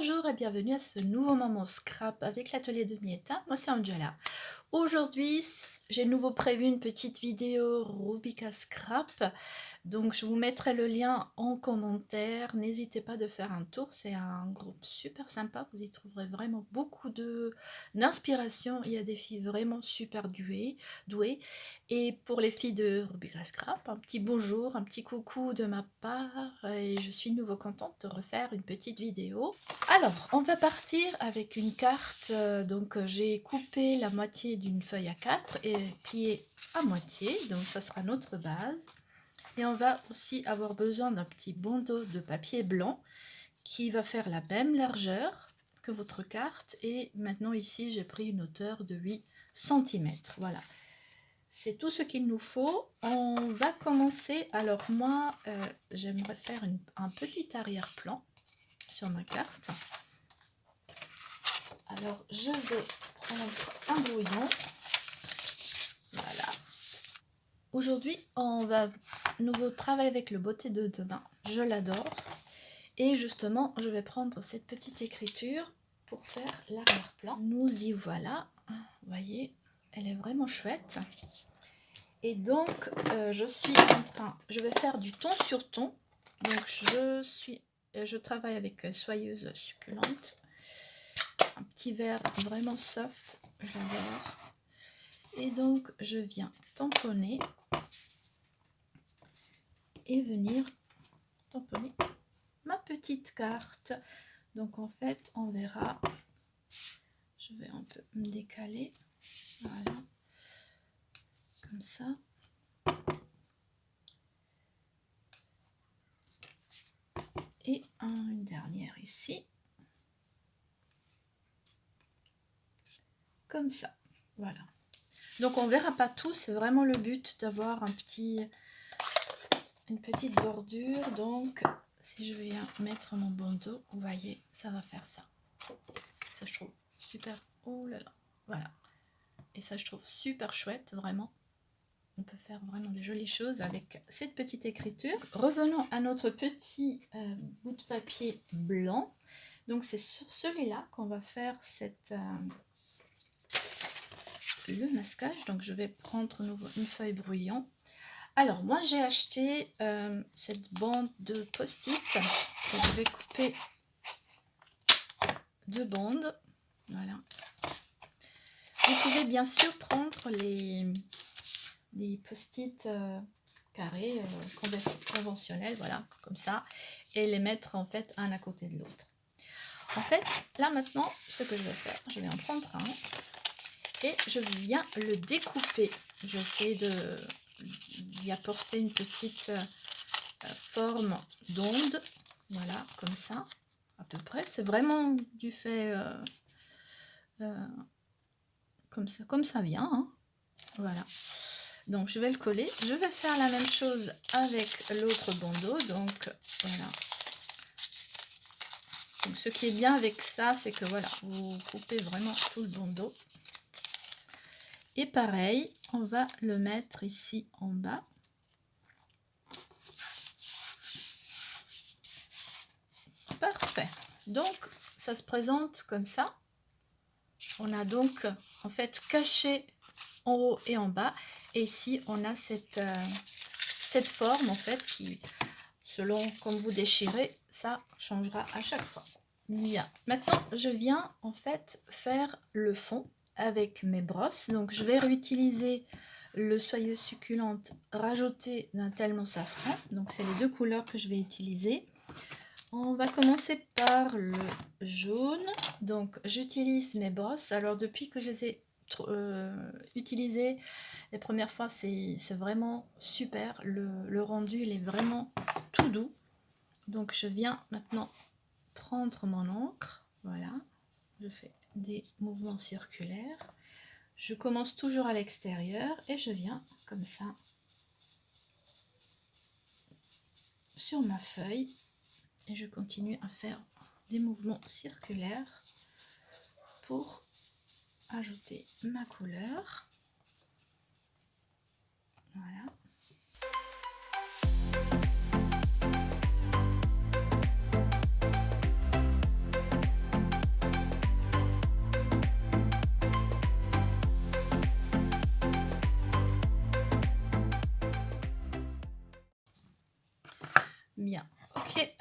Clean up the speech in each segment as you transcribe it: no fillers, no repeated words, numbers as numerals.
Bonjour et bienvenue à ce nouveau moment scrap avec l'atelier de Mietta. Moi c'est Angela. Aujourd'hui j'ai de nouveau prévu une petite vidéo Rubika Scrap. Donc je vous mettrai le lien en commentaire. N'hésitez pas de faire un tour. C'est un groupe super sympa. Vous y trouverez vraiment beaucoup d'inspiration. Il y a des filles vraiment super douées. Et pour les filles de Rubika Scrap, un petit bonjour, un petit coucou de ma part. Et je suis de nouveau contente de refaire une petite vidéo. Alors, on va partir avec une carte. Donc, j'ai coupé la moitié d'une feuille A4 et plié à moitié. Donc, ça sera notre base. Et on va aussi avoir besoin d'un petit bandeau de papier blanc qui va faire la même largeur que votre carte. Et maintenant, ici, j'ai pris une hauteur de 8 cm. Voilà. C'est tout ce qu'il nous faut. On va commencer. Alors, moi, j'aimerais faire un petit arrière-plan sur ma carte. Alors, je vais prendre un brouillon. Voilà. Aujourd'hui, on va nouveau travailler avec le beauté de demain. Je l'adore. Et justement, je vais prendre cette petite écriture pour faire l'arrière-plan. Nous y voilà. Vous voyez, elle est vraiment chouette. Et donc, je vais faire du ton sur ton. Donc, je travaille avec Soyeuse Succulente. Un petit verre vraiment soft, j'adore. Et donc, je viens tamponner et venir tamponner ma petite carte. Donc, en fait, on verra. Je vais un peu me décaler. Voilà. Comme ça. Et une dernière ici. Comme ça. Voilà. Donc, on verra pas tout. C'est vraiment le but d'avoir une petite bordure. Donc, si je viens mettre mon bandeau, vous voyez, ça va faire ça. Ça, je trouve super. Oh là là. Voilà. Et ça, je trouve super chouette, vraiment. On peut faire vraiment de jolies choses avec cette petite écriture. Revenons à notre petit bout de papier blanc. Donc, c'est sur celui-là qu'on va faire le masquage. Donc, je vais prendre une feuille brouillon. Alors, moi, j'ai acheté cette bande de post-it. Je vais couper 2 bandes. Voilà. Vous pouvez bien sûr prendre les post-it carrés conventionnels, voilà, comme ça, et les mettre en fait un à côté de l'autre. En fait, là maintenant, ce que je vais faire, je vais en prendre un et je viens le découper. J'essaie d'y apporter une petite forme d'onde, voilà, comme ça, à peu près. C'est vraiment du fait comme ça vient, hein. Voilà. Donc, je vais le coller. Je vais faire la même chose avec l'autre bandeau. Donc, voilà. Donc, ce qui est bien avec ça, c'est que, voilà, vous coupez vraiment tout le bandeau. Et pareil, on va le mettre ici en bas. Parfait. Donc, ça se présente comme ça. On a donc, en fait, caché en haut et en bas. Et ici, on a cette forme, en fait, qui, selon comme vous déchirez, ça changera à chaque fois. Bien. Maintenant, je viens, en fait, faire le fond avec mes brosses. Donc, je vais réutiliser le Soyeuse Succulente rajouté d'un Tellement Safran. Donc, c'est les 2 couleurs que je vais utiliser. On va commencer par le jaune. Donc, j'utilise mes brosses. Alors, depuis que je les ai utilisées les premières fois, c'est vraiment super. Le rendu, il est vraiment tout doux. Donc, je viens maintenant prendre mon encre. Voilà. Je fais des mouvements circulaires. Je commence toujours à l'extérieur et je viens comme ça sur ma feuille. Et je continue à faire des mouvements circulaires pour ajouter ma couleur. Voilà.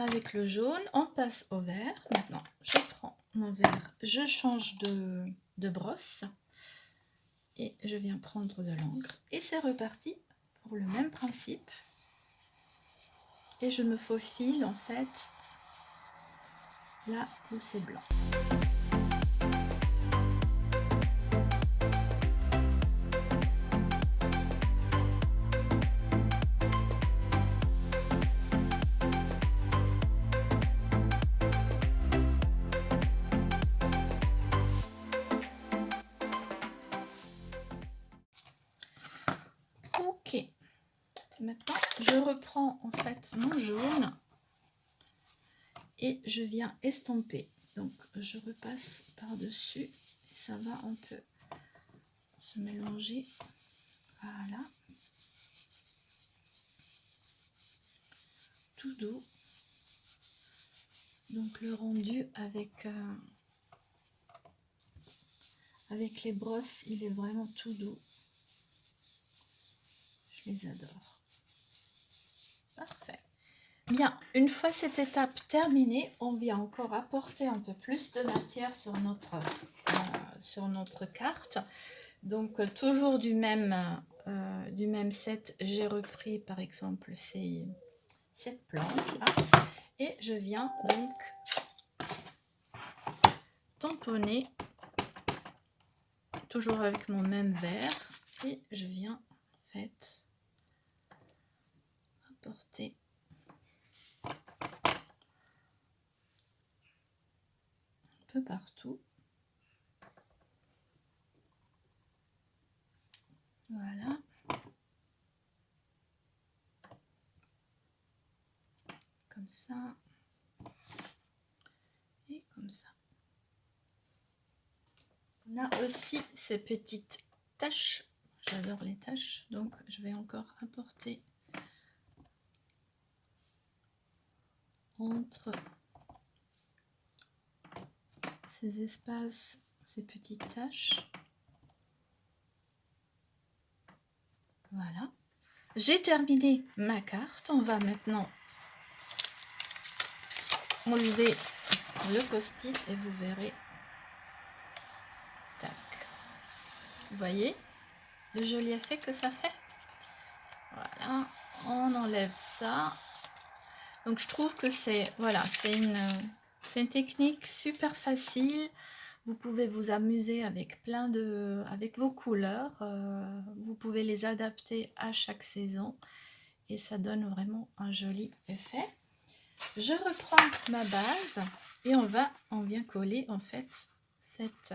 avec le jaune, on passe au vert. Maintenant, je prends mon vert, je change de brosse et je viens prendre de l'encre. Et c'est reparti pour le même principe. Et je me faufile en fait là où c'est blanc. Ok, maintenant je reprends en fait mon jaune et je viens estomper. Donc je repasse par dessus, ça va un peu se mélanger. Voilà, tout doux. Donc le rendu avec les brosses, il est vraiment tout doux. Je les adore. Parfait. Bien, une fois cette étape terminée, on vient encore apporter un peu plus de matière sur notre carte. Donc toujours du même set, j'ai repris par exemple cette plante là. Et je viens donc tamponner, toujours avec mon même verre. Et je viens en fait apporter un peu partout. Voilà. Comme ça. Et comme ça. On a aussi ces petites taches. J'adore les taches. Donc, je vais encore apporter entre ces espaces, ces petites taches. Voilà. J'ai terminé ma carte. On va maintenant enlever le post-it et vous verrez. Tac. Vous voyez le joli effet que ça fait? Voilà. On enlève ça. Donc je trouve que c'est voilà, c'est une technique super facile. Vous pouvez vous amuser avec avec vos couleurs. Vous pouvez les adapter à chaque saison et ça donne vraiment un joli effet. Je reprends ma base et on vient coller en fait cette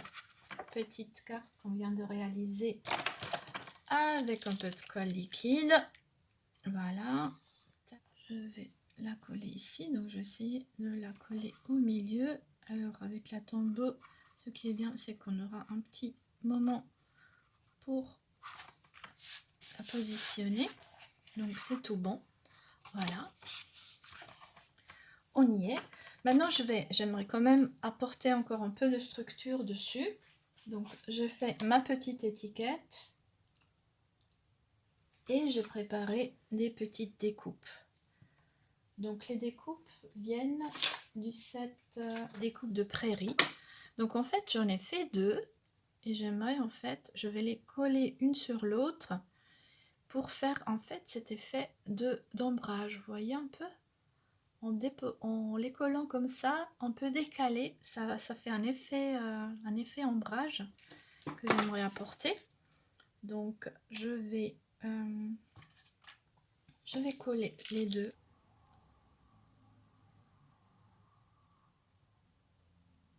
petite carte qu'on vient de réaliser avec un peu de colle liquide. Voilà. Je vais la coller ici, donc je vais essayer de la coller au milieu. Alors avec la tombeau, ce qui est bien, c'est qu'on aura un petit moment pour la positionner. Donc c'est tout bon. Voilà. On y est. Maintenant j'aimerais quand même apporter encore un peu de structure dessus. Donc je fais ma petite étiquette et j'ai préparé des petites découpes. Donc les découpes viennent du set découpe de prairie. Donc en fait j'en ai fait deux et j'aimerais en fait, je vais les coller une sur l'autre pour faire en fait cet effet d'ombrage. Vous voyez un peu, en les collant comme ça, un peu décalé, ça fait un effet ombrage que j'aimerais apporter. Donc je vais coller les deux.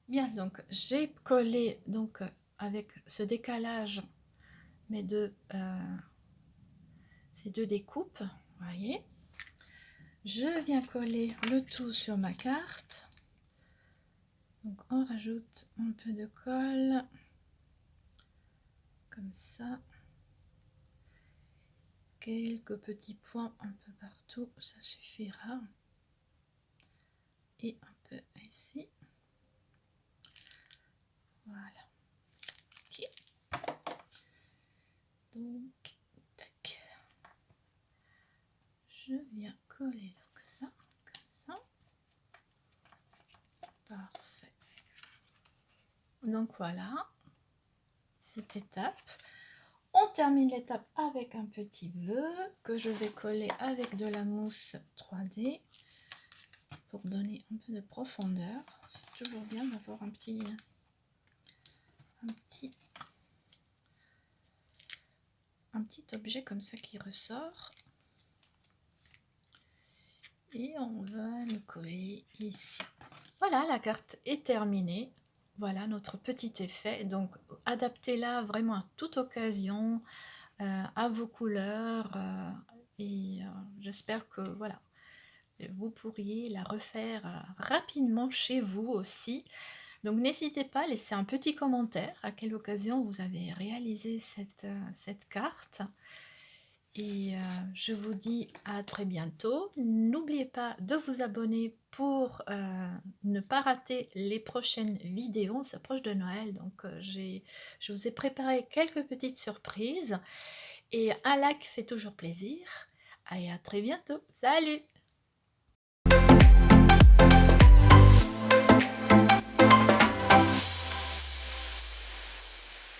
Bien, donc j'ai collé donc avec ce décalage ces deux découpes, vous voyez. Je viens coller le tout sur ma carte. Donc on rajoute un peu de colle comme ça. Quelques petits points un peu partout, ça suffira. Et un peu ici. Voilà. Ok. Donc, tac. Je viens coller donc ça, comme ça. Parfait. Donc voilà, cette étape. On termine l'étape avec un petit vœu que je vais coller avec de la mousse 3D pour donner un peu de profondeur. C'est toujours bien d'avoir un petit objet comme ça qui ressort. Et on va le coller ici. Voilà, la carte est terminée. Voilà notre petit effet. Donc, adaptez-la vraiment à toute occasion, à vos couleurs. J'espère que voilà, vous pourriez la refaire rapidement chez vous aussi. Donc, n'hésitez pas à laisser un petit commentaire à quelle occasion vous avez réalisé cette carte. Et je vous dis à très bientôt. N'oubliez pas de vous abonner pour ne pas rater les prochaines vidéos. On s'approche de Noël, donc je vous ai préparé quelques petites surprises. Et un like fait toujours plaisir. Et à très bientôt. Salut!